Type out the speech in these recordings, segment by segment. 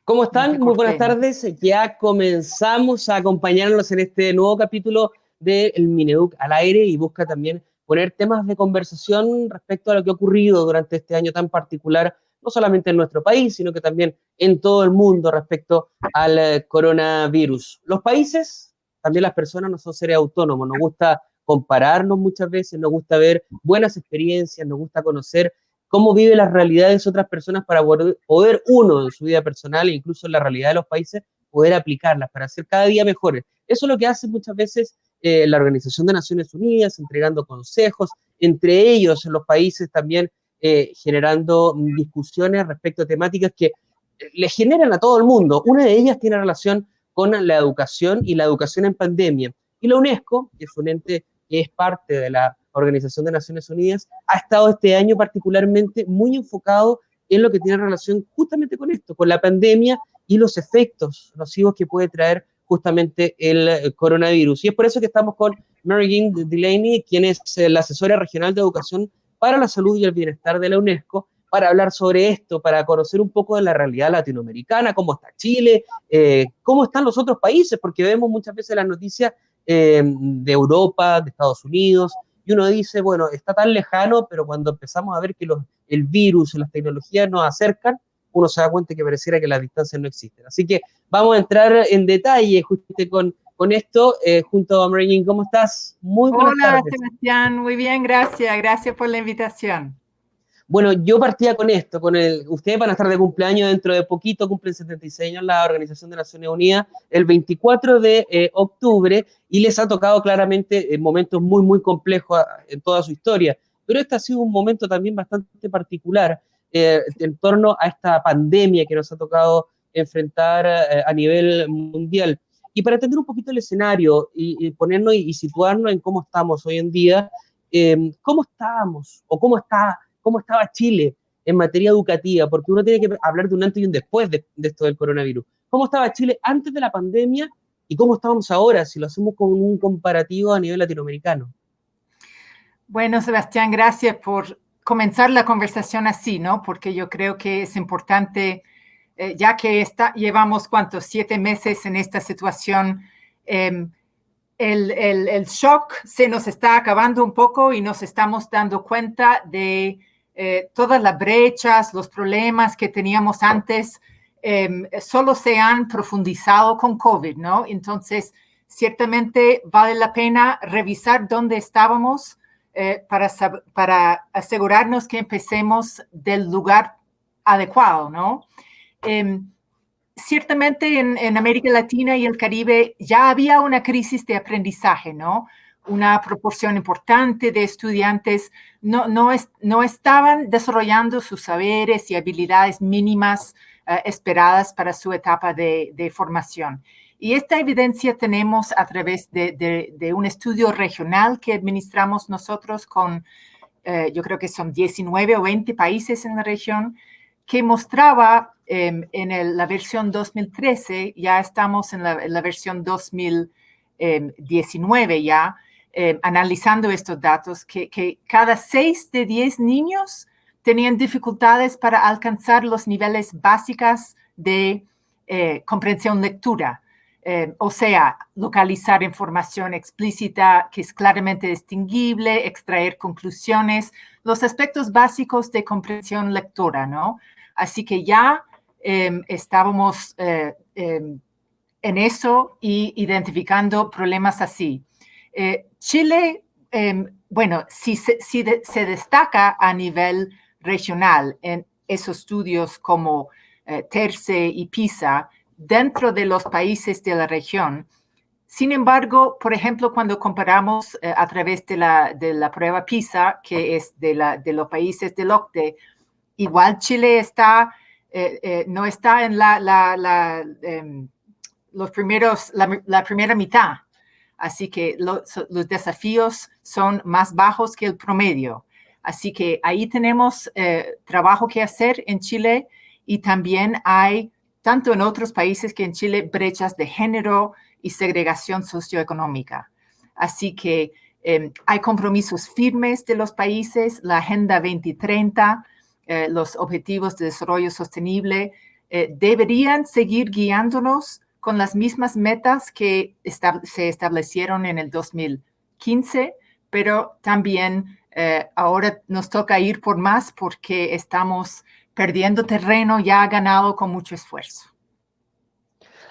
¿Cómo No están? te Muy buenas corté. tardes. Ya comenzamos a acompañarnos en este nuevo capítulo de El Mineduc al aire y busca también poner temas de conversación respecto a lo que ha ocurrido durante este año tan particular, no solamente en nuestro país, sino que también en todo el mundo respecto al coronavirus. Los países, también las personas no son seres autónomos, nos gusta compararnos muchas veces, nos gusta ver buenas experiencias, nos gusta conocer cómo vive las realidades de otras personas para poder uno en su vida personal e incluso en la realidad de los países, poder aplicarlas para ser cada día mejores. Eso es lo que hace muchas veces la Organización de Naciones Unidas, entregando consejos, entre ellos en los países también generando discusiones respecto a temáticas que le generan a todo el mundo. Una de ellas tiene relación con la educación y la educación en pandemia. Y la UNESCO, que es un ente que es parte de la Organización de Naciones Unidas, ha estado este año particularmente muy enfocado en lo que tiene relación justamente con esto, con la pandemia y los efectos nocivos que puede traer justamente el coronavirus. Y es por eso que estamos con Mary Jean Delaney, quien es la asesora regional de educación para la salud y el bienestar de la UNESCO, para hablar sobre esto, para conocer un poco de la realidad latinoamericana, cómo está Chile, cómo están los otros países, porque vemos muchas veces las noticias de Europa, de Estados Unidos, y uno dice, bueno, está tan lejano, pero cuando empezamos a ver que el virus y las tecnologías nos acercan, uno se da cuenta que pareciera que las distancias no existen. Así que vamos a entrar en detalle justo con esto, junto a Mary Jane. ¿Cómo estás? Muy buenas Hola, tardes. Sebastián. Muy bien, gracias. Gracias por la invitación. Bueno, yo partía con esto, ustedes van a estar de cumpleaños dentro de poquito, cumplen 76 años la Organización de Naciones Unidas, el 24 de octubre, y les ha tocado claramente momentos muy, muy complejos en toda su historia. Pero este ha sido un momento también bastante particular en torno a esta pandemia que nos ha tocado enfrentar a nivel mundial. Y para entender un poquito el escenario y ponernos y situarnos en cómo estamos hoy en día, ¿cómo estábamos o cómo estaba Chile en materia educativa? Porque uno tiene que hablar de un antes y un después de esto del coronavirus. ¿Cómo estaba Chile antes de la pandemia y cómo estábamos ahora, si lo hacemos con un comparativo a nivel latinoamericano? Bueno, Sebastián, gracias por comenzar la conversación así, ¿no? Porque yo creo que es importante, ya que llevamos, ¿cuántos? 7 meses en esta situación. El shock se nos está acabando un poco y nos estamos dando cuenta de todas las brechas, los problemas que teníamos antes, solo se han profundizado con COVID, ¿no? Entonces, ciertamente vale la pena revisar dónde estábamos para asegurarnos que empecemos del lugar adecuado, ¿no? Ciertamente en América Latina y el Caribe ya había una crisis de aprendizaje, ¿no? Una proporción importante de estudiantes no estaban desarrollando sus saberes y habilidades mínimas esperadas para su etapa de formación. Y esta evidencia tenemos a través de un estudio regional que administramos nosotros con, yo creo que son 19 o 20 países en la región, que mostraba en la versión 2013, ya estamos en la versión 2019 ya, analizando estos datos, que cada 6 de 10 niños tenían dificultades para alcanzar los niveles básicos de comprensión lectura. O sea, localizar información explícita que es claramente distinguible, extraer conclusiones, los aspectos básicos de comprensión lectora, ¿no? Así que ya estábamos en eso y identificando problemas así. Chile, bueno, se destaca a nivel regional en esos estudios como TERCE y PISA dentro de los países de la región. Sin embargo, por ejemplo, cuando comparamos a través de la prueba PISA, que es de los países del OCDE, igual Chile no está en la primera mitad. Así que los desafíos son más bajos que el promedio. Así que ahí tenemos trabajo que hacer en Chile y también hay, tanto en otros países que en Chile, brechas de género y segregación socioeconómica. Así que hay compromisos firmes de los países, la Agenda 2030, los Objetivos de Desarrollo Sostenible, deberían seguir guiándonos con las mismas metas que se establecieron en el 2015, pero también ahora nos toca ir por más porque estamos perdiendo terreno ya ganado con mucho esfuerzo.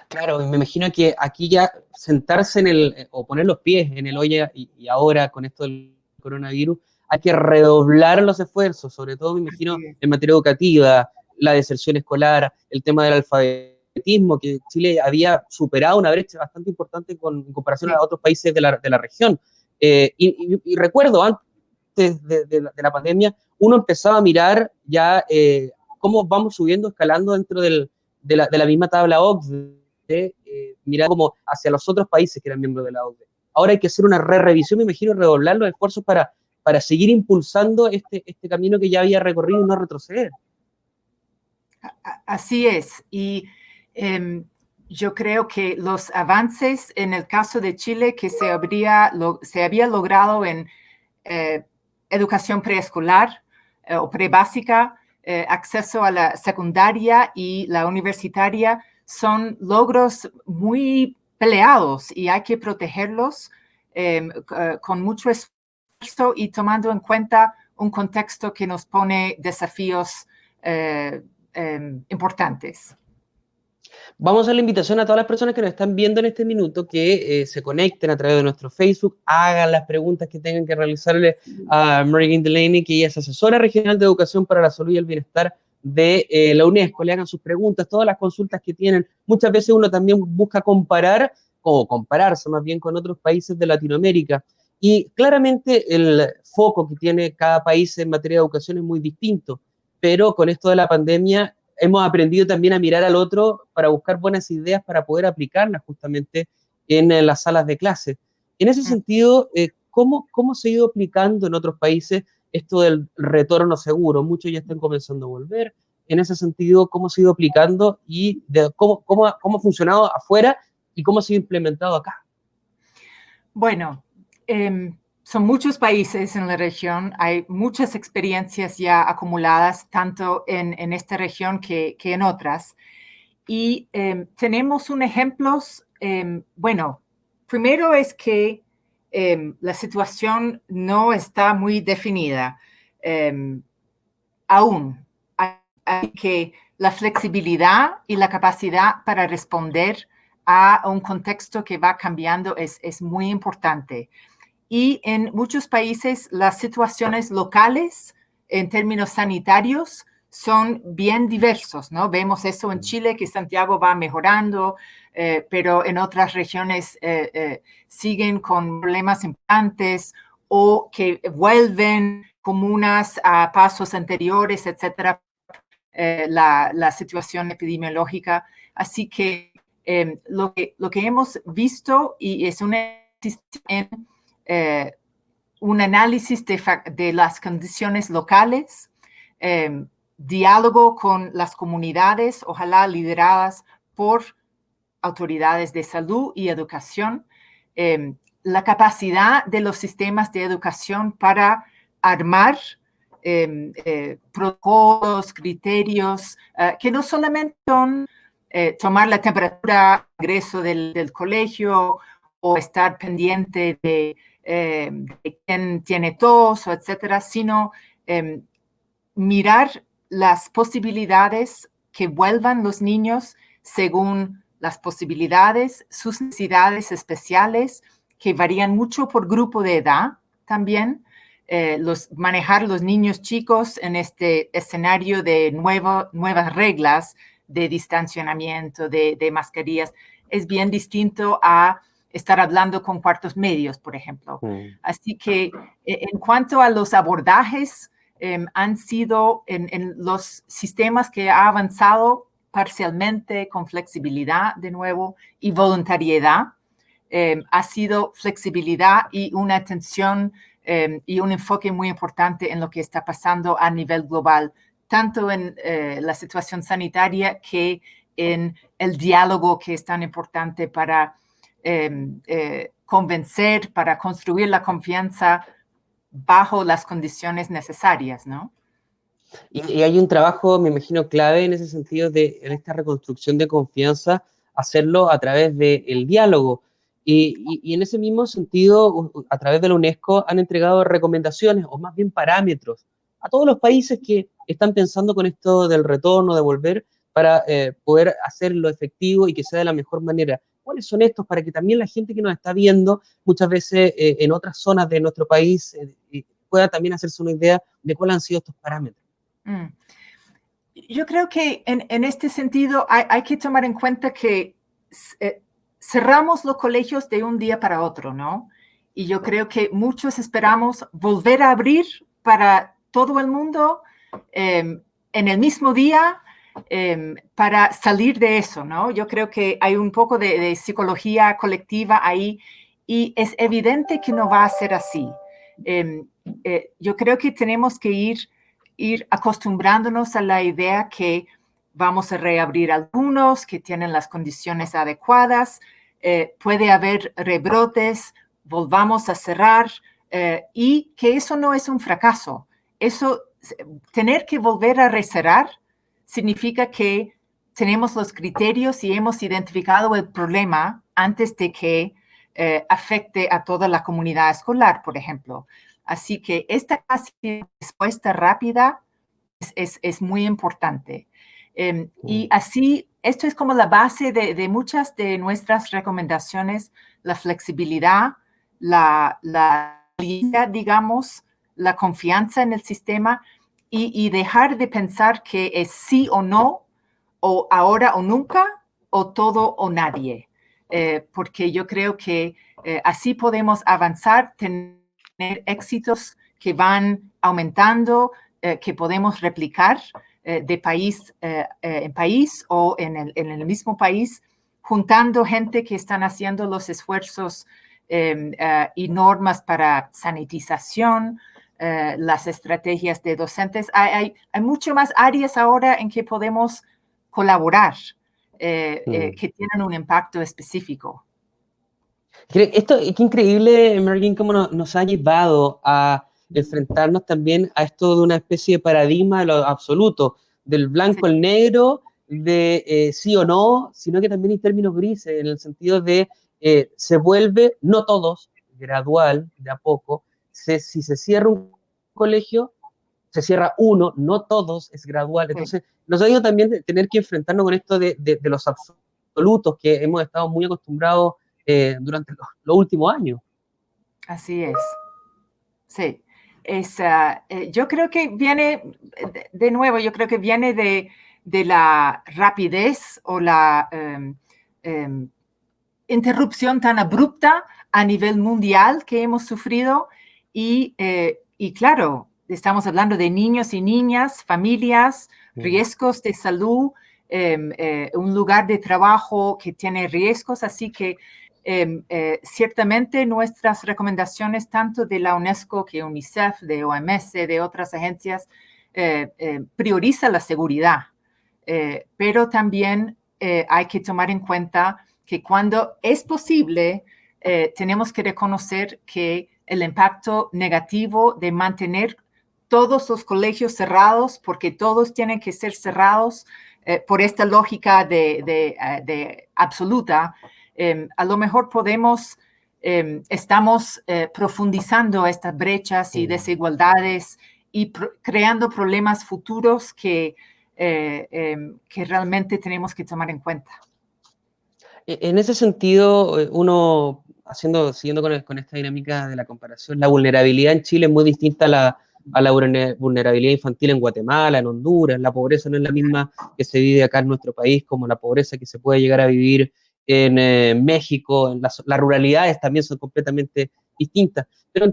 Claro, me imagino que aquí ya sentarse o poner los pies en el olla y ahora con esto del coronavirus, hay que redoblar los esfuerzos, sobre todo me imagino en materia educativa, la deserción escolar, el tema del alfabetismo, que Chile había superado una brecha bastante importante en comparación a otros países de la región. Y recuerdo, antes de la pandemia, uno empezaba a mirar ya cómo vamos subiendo, escalando dentro de la misma tabla OCDE, mirar como hacia los otros países que eran miembros de la OCDE. Ahora hay que hacer una revisión, me imagino, redoblar los esfuerzos para seguir impulsando este camino que ya había recorrido y no retroceder. Así es. Y yo creo que los avances en el caso de Chile que se había logrado en educación preescolar o prebásica, acceso a la secundaria y la universitaria, son logros muy peleados y hay que protegerlos con mucho esfuerzo y tomando en cuenta un contexto que nos pone desafíos importantes. Vamos a hacer la invitación a todas las personas que nos están viendo en este minuto que se conecten a través de nuestro Facebook, hagan las preguntas que tengan que realizarle a Megan Delaney, que ella es asesora regional de educación para la salud y el bienestar de la UNESCO. Le hagan sus preguntas, todas las consultas que tienen. Muchas veces uno también busca comparar o compararse más bien con otros países de Latinoamérica. Y claramente el foco que tiene cada país en materia de educación es muy distinto, pero con esto de la pandemia hemos aprendido también a mirar al otro para buscar buenas ideas para poder aplicarlas justamente en las salas de clase. En ese sentido, ¿cómo se ha ido aplicando en otros países esto del retorno seguro? Muchos ya están comenzando a volver. En ese sentido, ¿cómo se ha ido aplicando y cómo ha funcionado afuera y cómo se ha implementado acá? Bueno, son muchos países en la región, hay muchas experiencias ya acumuladas, tanto en esta región que en otras. Y tenemos un ejemplo, bueno, primero es que la situación no está muy definida aún. Hay que la flexibilidad y la capacidad para responder a un contexto que va cambiando es muy importante. Y en muchos países las situaciones locales en términos sanitarios son bien diversos, ¿no? Vemos eso en Chile, que Santiago va mejorando, pero en otras regiones siguen con problemas importantes o que vuelven comunas a pasos anteriores, etcétera, la situación epidemiológica. Así que lo que hemos visto y es un análisis de las condiciones locales, diálogo con las comunidades, ojalá lideradas por autoridades de salud y educación, la capacidad de los sistemas de educación para armar protocolos, criterios, que no solamente son tomar la temperatura de ingreso del colegio o estar pendiente de quién tiene tos, o etcétera, sino mirar las posibilidades que vuelvan los niños según las posibilidades, sus necesidades especiales, que varían mucho por grupo de edad también. Manejar los niños chicos en este escenario de nuevas reglas de distanciamiento, de mascarillas, es bien distinto a estar hablando con cuartos medios, por ejemplo. Así que en cuanto a los abordajes, han sido en los sistemas que ha avanzado parcialmente con flexibilidad de nuevo y voluntariedad. Ha sido flexibilidad y una atención y un enfoque muy importante en lo que está pasando a nivel global, tanto en la situación sanitaria que en el diálogo que es tan importante para convencer, para construir la confianza bajo las condiciones necesarias, ¿no? Y hay un trabajo, me imagino, clave en ese sentido en esta reconstrucción de confianza, hacerlo a través del diálogo. Y en ese mismo sentido, a través de la UNESCO han entregado recomendaciones, o más bien parámetros, a todos los países que están pensando con esto del retorno, de volver, para poder hacerlo efectivo y que sea de la mejor manera. ¿Cuáles son estos para que también la gente que nos está viendo muchas veces en otras zonas de nuestro país pueda también hacerse una idea de cuáles han sido estos parámetros? Mm. Yo creo que en este sentido hay que tomar en cuenta que cerramos los colegios de un día para otro, ¿no? Y yo creo que muchos esperamos volver a abrir para todo el mundo en el mismo día para salir de eso, ¿no? Yo creo que hay un poco de psicología colectiva ahí y es evidente que no va a ser así. Yo creo que tenemos que ir acostumbrándonos a la idea que vamos a reabrir algunos que tienen las condiciones adecuadas, puede haber rebrotes, volvamos a cerrar y que eso no es un fracaso. Eso, tener que volver a recerrar significa que tenemos los criterios y hemos identificado el problema antes de que afecte a toda la comunidad escolar, por ejemplo. Así que esta respuesta rápida es muy importante. Y así, esto es como la base de muchas de nuestras recomendaciones, la flexibilidad, la digamos, la confianza en el sistema y dejar de pensar que es sí o no, o ahora o nunca, o todo o nadie. Porque yo creo que así podemos avanzar, tener éxitos que van aumentando, que podemos replicar de país en país o en el mismo país, juntando gente que están haciendo los esfuerzos y normas para sanitización, las estrategias de docentes. Hay mucho más áreas ahora en que podemos colaborar que tienen un impacto específico. Esto, qué increíble, Merlin, cómo nos ha llevado a enfrentarnos también a esto de una especie de paradigma de lo absoluto, del Sí, blanco al negro, de sí o no, sino que también hay términos grises, en el sentido de se vuelve, no todos, gradual, de a poco, si se cierra un colegio, se cierra uno, no todos, es gradual. sí. Entonces, nos ha ido también de tener que enfrentarnos con esto de los absolutos que hemos estado muy acostumbrados durante los últimos años. Así es. Sí. Yo creo que viene, de nuevo, yo creo que viene de la rapidez o la interrupción tan abrupta a nivel mundial que hemos sufrido y claro, estamos hablando de niños y niñas, familias, riesgos de salud, un lugar de trabajo que tiene riesgos, así que ciertamente nuestras recomendaciones, tanto de la UNESCO que UNICEF, de OMS, de otras agencias, prioriza la seguridad, pero también hay que tomar en cuenta que cuando es posible, tenemos que reconocer que el impacto negativo de mantener todos los colegios cerrados, porque todos tienen que ser cerrados por esta lógica de absoluta, a lo mejor estamos profundizando estas brechas y desigualdades y creando problemas futuros que realmente tenemos que tomar en cuenta. En ese sentido, uno, siguiendo con esta dinámica de la comparación, la vulnerabilidad en Chile es muy distinta a la vulnerabilidad infantil en Guatemala, en Honduras. La pobreza no es la misma que se vive acá en nuestro país, como la pobreza que se puede llegar a vivir en México. Las ruralidades también son completamente distintas. Pero en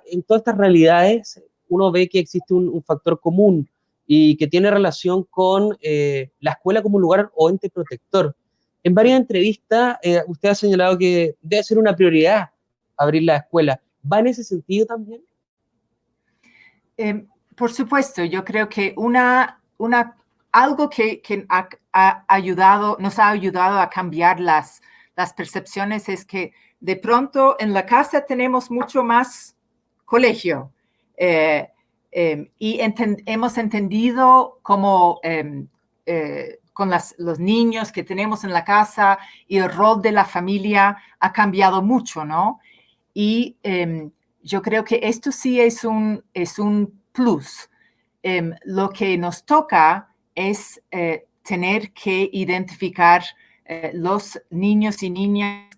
en todas estas realidades, uno ve que existe un factor común y que tiene relación con la escuela como un lugar o ente protector. En varias entrevistas, usted ha señalado que debe ser una prioridad abrir la escuela. ¿Va en ese sentido también? Por supuesto, yo creo que algo que nos ha ayudado a cambiar las percepciones es que de pronto en la casa tenemos mucho más colegio. Y hemos entendido cómo con los niños que tenemos en la casa y el rol de la familia ha cambiado mucho, ¿no? Y yo creo que esto sí es un plus. Lo que nos toca es tener que identificar los niños y niñas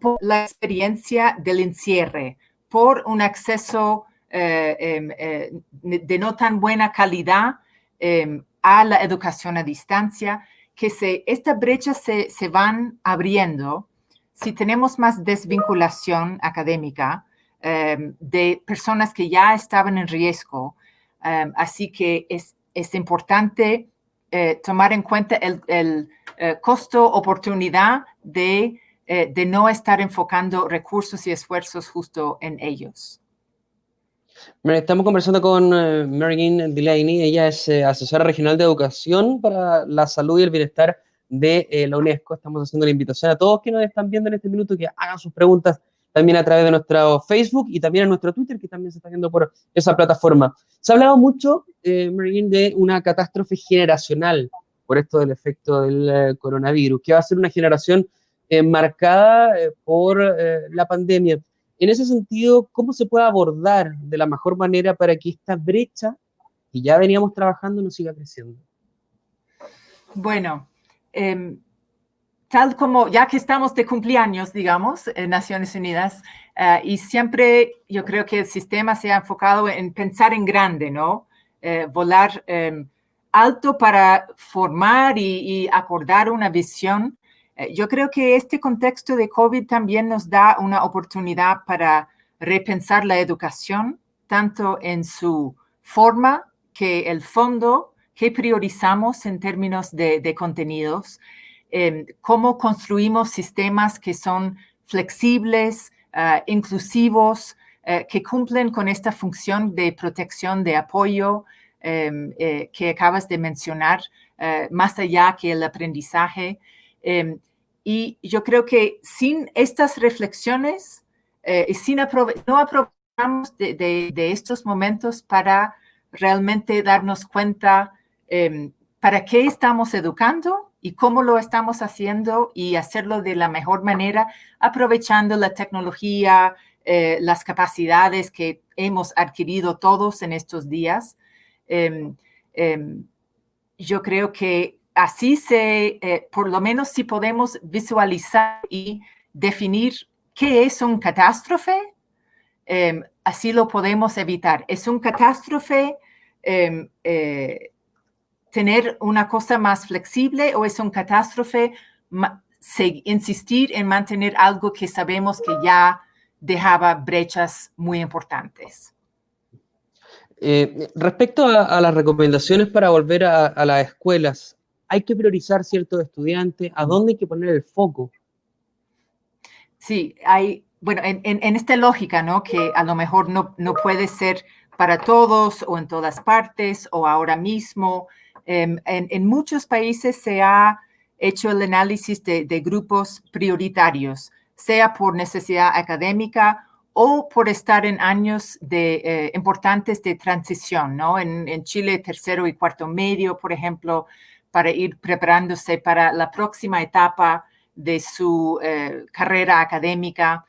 por la experiencia del encierre, por un acceso de no tan buena calidad a la educación a distancia, que estas brechas se van abriendo si tenemos más desvinculación académica de personas que ya estaban en riesgo. Así que es importante tomar en cuenta el costo-oportunidad de no estar enfocando recursos y esfuerzos justo en ellos. Estamos conversando con Mary Jean Delaney. Ella es asesora regional de educación para la salud y el bienestar de la UNESCO. Estamos haciendo la invitación a todos que nos están viendo en este minuto que hagan sus preguntas también a través de nuestro Facebook y también en nuestro Twitter, que también se está viendo por esa plataforma. Se ha hablado mucho, Mary Jean, de una catástrofe generacional por esto del efecto del coronavirus, que va a ser una generación marcada por la pandemia. En ese sentido, ¿cómo se puede abordar de la mejor manera para que esta brecha que ya veníamos trabajando no siga creciendo? Bueno, tal como ya que estamos de cumpleaños, digamos, en Naciones Unidas, y siempre yo creo que el sistema se ha enfocado en pensar en grande, ¿no? Volar alto para formar y acordar una visión. Yo creo que este contexto de COVID también nos da una oportunidad para repensar la educación, tanto en su forma que el fondo que priorizamos en términos de contenidos, cómo construimos sistemas que son flexibles, inclusivos, que cumplen con esta función de protección, de apoyo que acabas de mencionar, más allá que el aprendizaje. Y yo creo que sin estas reflexiones y no aprovechamos de estos momentos para realmente darnos cuenta para qué estamos educando y cómo lo estamos haciendo y hacerlo de la mejor manera, aprovechando la tecnología, las capacidades que hemos adquirido todos en estos días. Yo creo que así por lo menos si podemos visualizar y definir qué es un catástrofe, así lo podemos evitar. ¿Es un catástrofe tener una cosa más flexible o es un catástrofe insistir en mantener algo que sabemos que ya dejaba brechas muy importantes? Respecto a las recomendaciones para volver a las escuelas, ¿hay que priorizar ciertos estudiantes? ¿A dónde hay que poner el foco? Sí, bueno, en esta lógica, ¿no? Que a lo mejor no puede ser para todos o en todas partes o ahora mismo. En muchos países se ha hecho el análisis de grupos prioritarios, sea por necesidad académica o por estar en años importantes de transición, ¿no? En Chile, tercero y cuarto medio, por ejemplo, para ir preparándose para la próxima etapa de su carrera académica,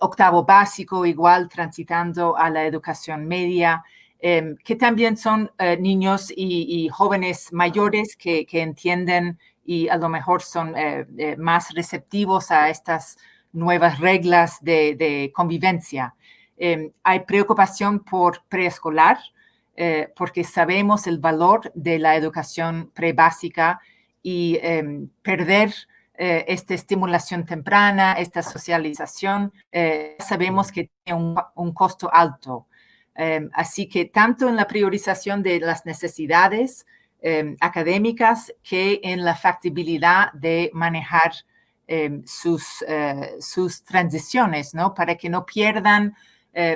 octavo básico, igual transitando a la educación media, que también son niños y jóvenes mayores que entienden y a lo mejor son más receptivos a estas nuevas reglas de convivencia. Hay preocupación por preescolar, porque sabemos el valor de la educación prebásica y perder esta estimulación temprana, esta socialización, sabemos que tiene un costo alto. Así que tanto en la priorización de las necesidades académicas que en la factibilidad de manejar sus transiciones, ¿no? Para que no pierdan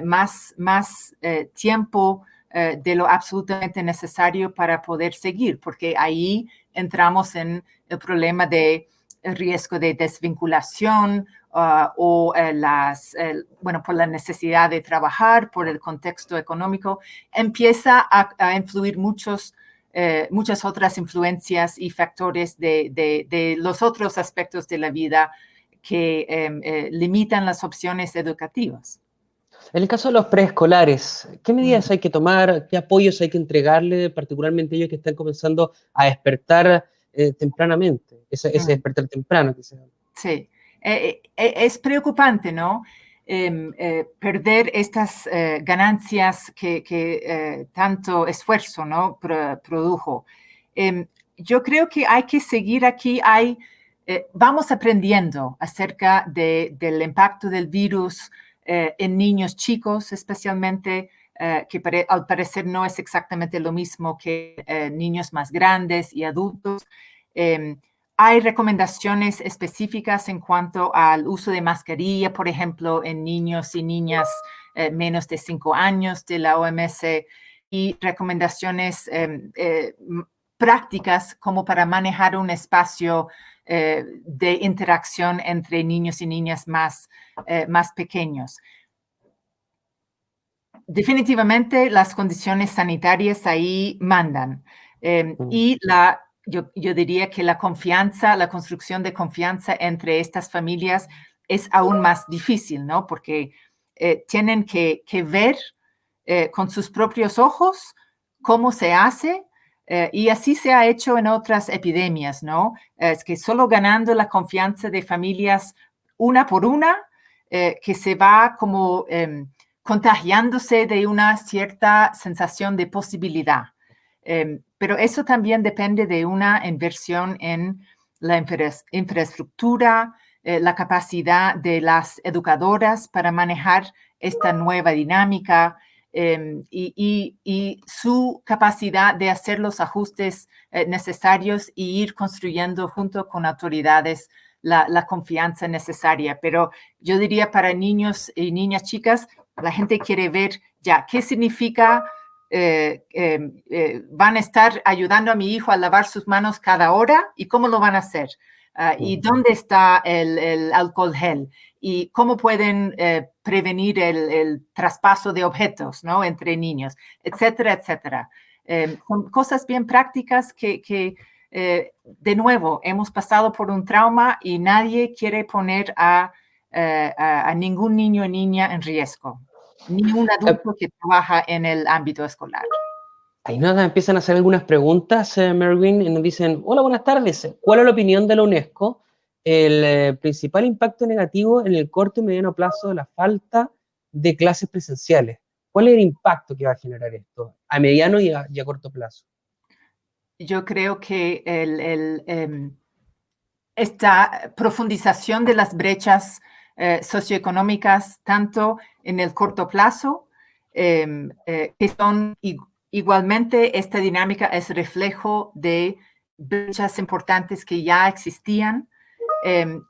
más tiempo de lo absolutamente necesario para poder seguir, porque ahí entramos en el problema de el riesgo de desvinculación o por la necesidad de trabajar, por el contexto económico, empieza a influir muchas otras influencias y factores de los otros aspectos de la vida que limitan las opciones educativas. En el caso de los preescolares, ¿qué medidas hay que tomar? ¿Qué apoyos hay que entregarle, particularmente ellos que están comenzando a despertar tempranamente? Ese despertar temprano que se llama. Sí, es preocupante, ¿no? Perder estas ganancias que tanto esfuerzo, ¿no? produjo. Yo creo que hay que seguir aquí. Vamos aprendiendo acerca del impacto del virus en niños chicos, especialmente, que al parecer no es exactamente lo mismo que niños más grandes y adultos. Hay recomendaciones específicas en cuanto al uso de mascarilla, por ejemplo, en niños y niñas menos de 5 años de la OMS, y recomendaciones prácticas como para manejar un espacio de interacción entre niños y niñas más pequeños. Definitivamente las condiciones sanitarias ahí mandan. Y yo diría que la construcción de confianza entre estas familias es aún más difícil, ¿no? Porque tienen que ver con sus propios ojos cómo se hace, y así se ha hecho en otras epidemias, ¿no? Es que solo ganando la confianza de familias una por una, que se va como contagiándose de una cierta sensación de posibilidad. Pero eso también depende de una inversión en la infraestructura, la capacidad de las educadoras para manejar esta nueva dinámica, y su capacidad de hacer los ajustes necesarios y ir construyendo junto con autoridades la confianza necesaria. Pero yo diría para niños y niñas chicas, la gente quiere ver ya qué significa. Van a estar ayudando a mi hijo a lavar sus manos cada hora, y cómo lo van a hacer, y dónde está el alcohol gel, y cómo pueden prevenir el traspaso de objetos, ¿no? Entre niños, etcétera, etcétera. Son cosas bien prácticas que de nuevo, hemos pasado por un trauma y nadie quiere poner a ningún niño o niña en riesgo, ni un adulto que trabaja en el ámbito escolar. Ahí nos empiezan a hacer algunas preguntas, Merwin, y nos dicen, hola, buenas tardes, ¿cuál es la opinión de la UNESCO? El principal impacto negativo en el corto y mediano plazo de la falta de clases presenciales. ¿Cuál es el impacto que va a generar esto a mediano y a corto plazo? Yo creo que esta profundización de las brechas socioeconómicas, tanto en el corto plazo, que son igualmente, esta dinámica es reflejo de brechas importantes que ya existían,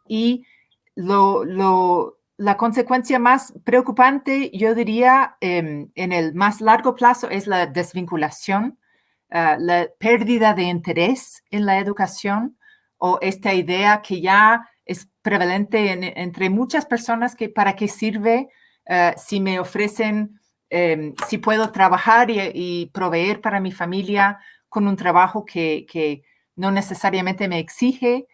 y la consecuencia más preocupante, yo diría, en el más largo plazo, es la desvinculación, la pérdida de interés en la educación, o esta idea que ya es prevalente entre muchas personas, que para qué sirve si me ofrecen, si puedo trabajar y proveer para mi familia con un trabajo que no necesariamente me exige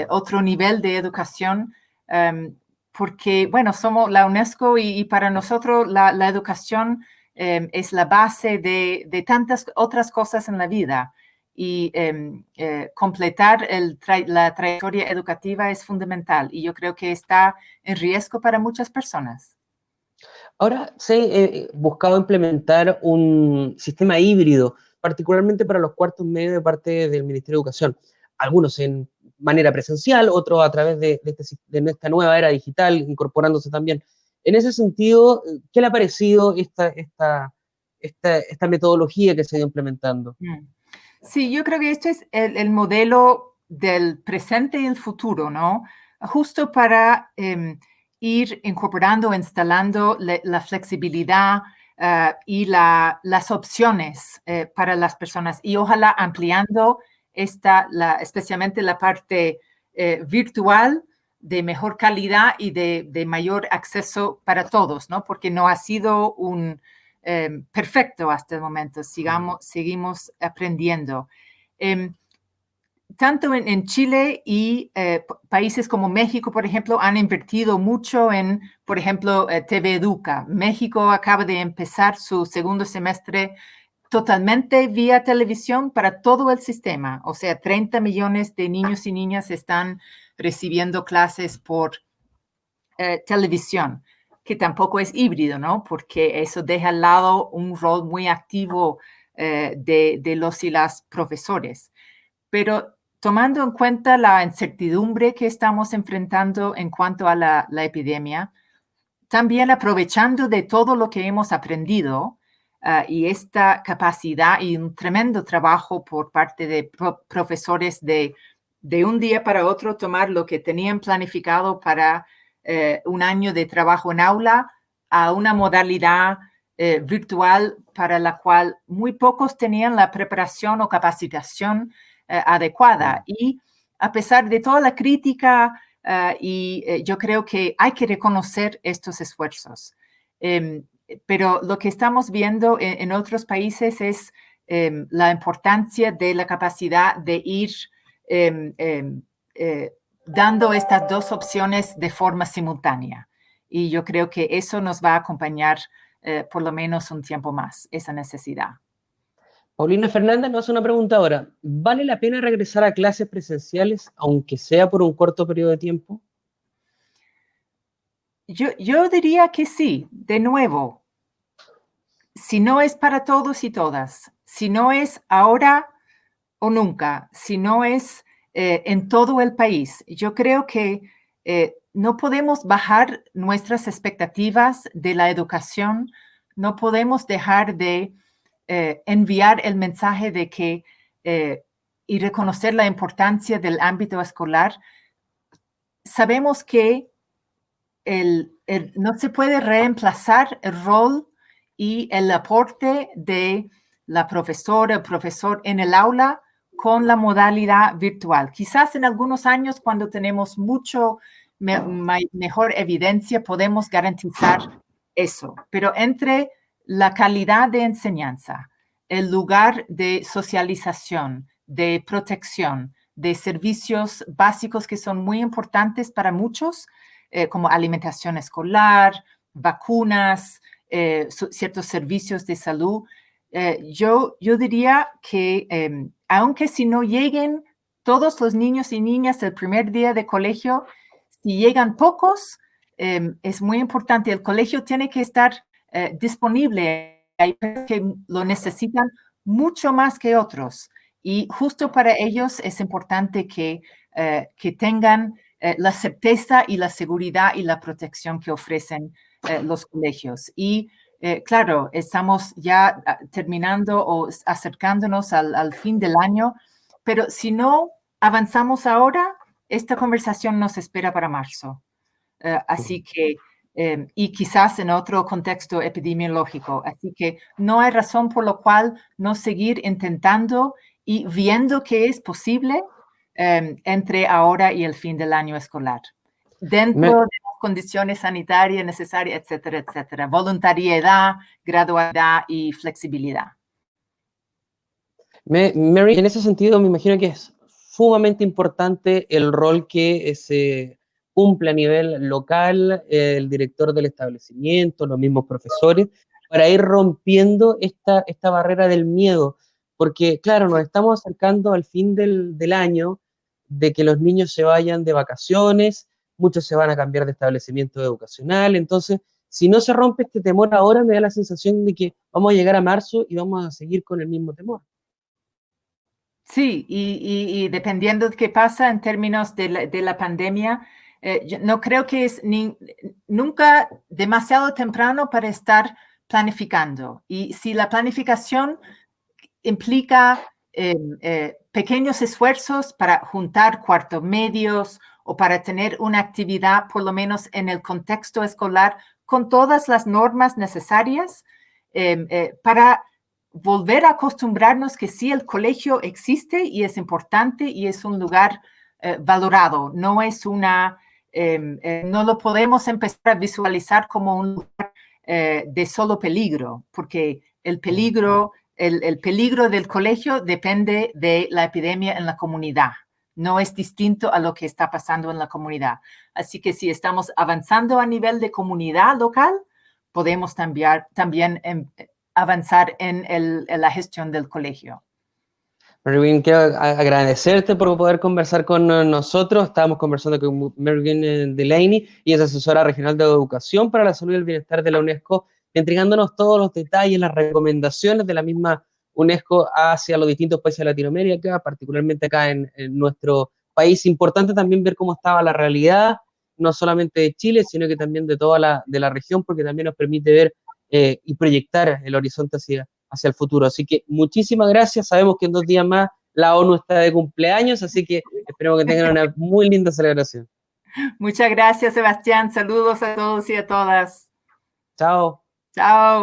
otro nivel de educación, porque, bueno, somos la UNESCO y para nosotros la educación es la base de tantas otras cosas en la vida, y completar la trayectoria educativa es fundamental, y yo creo que está en riesgo para muchas personas. Ahora se ha buscado implementar un sistema híbrido, particularmente para los cuartos medios de parte del Ministerio de Educación. Algunos en manera presencial, otros a través de esta nueva era digital, incorporándose también. En ese sentido, ¿qué le ha parecido esta metodología que se ha ido implementando? Sí, yo creo que este es el modelo del presente y el futuro, ¿no? Justo para ir incorporando, instalando la flexibilidad y las opciones para las personas, y ojalá ampliando especialmente la parte virtual de mejor calidad y de mayor acceso para todos, ¿no? Porque no ha sido un perfecto hasta el momento. Seguimos aprendiendo. Tanto en Chile y países como México, por ejemplo, han invertido mucho en, por ejemplo, TV Educa. México acaba de empezar su segundo semestre totalmente vía televisión para todo el sistema. O sea, 30 millones de niños y niñas están recibiendo clases por televisión, que tampoco es híbrido, ¿no? Porque eso deja al lado un rol muy activo de los y las profesores. Pero tomando en cuenta la incertidumbre que estamos enfrentando en cuanto a la epidemia, también aprovechando de todo lo que hemos aprendido y esta capacidad y un tremendo trabajo por parte de profesores de un día para otro tomar lo que tenían planificado para un año de trabajo en aula a una modalidad virtual para la cual muy pocos tenían la preparación o capacitación adecuada. Y a pesar de toda la crítica, yo creo que hay que reconocer estos esfuerzos. Pero lo que estamos viendo en otros países es la importancia de la capacidad de ir dando estas dos opciones de forma simultánea. Y yo creo que eso nos va a acompañar por lo menos un tiempo más, esa necesidad. Paulina Fernández nos hace una pregunta ahora. ¿Vale la pena regresar a clases presenciales, aunque sea por un corto periodo de tiempo? Yo diría que sí, de nuevo. Si no es para todos y todas, si no es ahora o nunca, si no es en todo el país, yo creo que no podemos bajar nuestras expectativas de la educación, no podemos dejar de enviar el mensaje de que y reconocer la importancia del ámbito escolar. Sabemos que no se puede reemplazar el rol y el aporte de la profesora o profesor en el aula con la modalidad virtual. Quizás en algunos años, cuando tenemos mucho mejor evidencia, podemos garantizar eso. Pero entre la calidad de enseñanza, el lugar de socialización, de protección, de servicios básicos que son muy importantes para muchos, como alimentación escolar, vacunas, ciertos servicios de salud. Yo diría que aunque si no lleguen todos los niños y niñas el primer día de colegio, si llegan pocos, es muy importante. El colegio tiene que estar disponible. Hay que lo necesitan mucho más que otros. Y justo para ellos es importante que tengan la certeza y la seguridad y la protección que ofrecen los colegios. Y claro, estamos ya terminando o acercándonos al fin del año, pero si no avanzamos ahora, esta conversación nos espera para marzo. Así que, y quizás en otro contexto epidemiológico. Así que no hay razón por lo cual no seguir intentando y viendo que es posible entre ahora y el fin del año escolar, dentro de las condiciones sanitarias necesarias, etcétera, etcétera. Voluntariedad, gradualidad y flexibilidad. Mary, en ese sentido me imagino que es sumamente importante el rol que se cumple a nivel local, el director del establecimiento, los mismos profesores, para ir rompiendo esta barrera del miedo, porque claro, nos estamos acercando al fin del año, de que los niños se vayan de vacaciones, muchos se van a cambiar de establecimiento educacional, entonces, si no se rompe este temor ahora, me da la sensación de que vamos a llegar a marzo y vamos a seguir con el mismo temor. Sí, y dependiendo de qué pasa en términos de la pandemia, yo no creo que es nunca demasiado temprano para estar planificando. Y si la planificación implica pequeños esfuerzos para juntar cuartos medios o para tener una actividad, por lo menos en el contexto escolar, con todas las normas necesarias para volver a acostumbrarnos que sí, el colegio existe y es importante y es un lugar valorado. No es no lo podemos empezar a visualizar como un lugar de solo peligro, porque el peligro del colegio depende de la epidemia en la comunidad. No es distinto a lo que está pasando en la comunidad. Así que si estamos avanzando a nivel de comunidad local, podemos también avanzar en la gestión del colegio. Merwin, quiero agradecerte por poder conversar con nosotros. Estábamos conversando con Merwin Delaney, y es asesora regional de educación para la salud y el bienestar de la UNESCO, entregándonos todos los detalles, las recomendaciones de la misma UNESCO hacia los distintos países de Latinoamérica, particularmente acá en nuestro país. Importante también ver cómo estaba la realidad, no solamente de Chile, sino que también de toda la región, porque también nos permite ver y proyectar el horizonte hacia el futuro. Así que muchísimas gracias. Sabemos que en 2 días más la ONU está de cumpleaños, así que esperemos que tengan una muy linda celebración. Muchas gracias, Sebastián. Saludos a todos y a todas. Chao. Chao.